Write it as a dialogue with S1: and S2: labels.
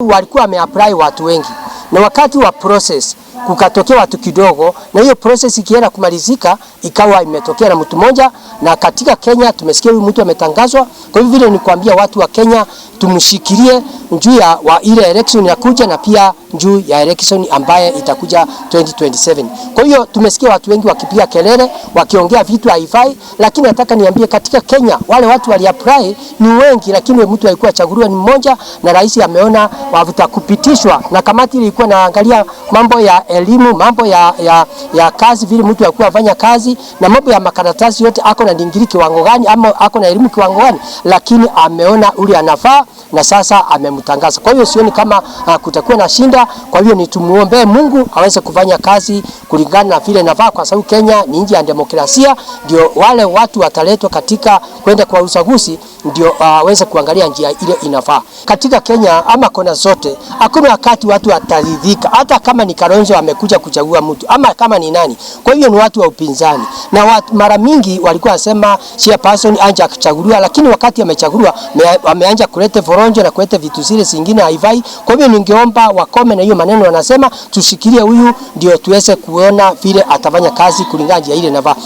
S1: Walikuwa wameapply watu wengi na wakati wa process kukatokea watu kidogo, na hiyo process ikienda kumalizika ikawa imetokea na mtu mmoja. Na katika Kenya tumesikia huyu mtu ametangazwa. Kwa hivyo vile nikwambia watu wa Kenya tumshikilie juu ya ile election ya kuja na pia juu ya election ambaye itakuja 2027. Kwa hiyo tumesikia watu wengi wakipiga kelele, wakiongea vitu haifai, lakini nataka niambie katika Kenya wale watu waliapply ni wengi, lakini mtu alikuwa chaguliwa ni mmoja, na rais ameona wavuta kupitishwa, na kamati ilikuwa naangalia mambo ya elimu, mambo ya kazi, vile mtu alikuwa afanya kazi na mambo ya makaratasi yote, ako na digrii kiwango gani ama ako na elimu kiwango gani, lakini ameona ule anafaa na sasa amemtangaza. Kwa hiyo sioni kama kutakuwa na shinda. Kwa hiyo nitumuombe Mungu aweze kufanya kazi kulingana na vile nafaa, kwa sababu Kenya ni nchi ya demokrasia. Ndio wale watu wataletwa katika kwenda kwa uchaguzi ndio waweze kuangalia njia ile inafaa. Katika Kenya ama kona zote hakuna wakati watu wataridhika, hata kama ni Kalonzo amekuja kuchagua mtu ama kama ni nani. Kwa hiyo ni watu wa upinzani, na watu mara mingi walikuwa wasema chairperson anja kuchaguliwa, lakini wakati amechaguliwa wameanza kuleta foronjo na kuleta vitu zile zingine haifai. Kwa hiyo ningeomba wakome na hiyo maneno wanasema, tushikilie huyu ndio tuweze kuona vile atafanya kazi kulingana na ile inafaa.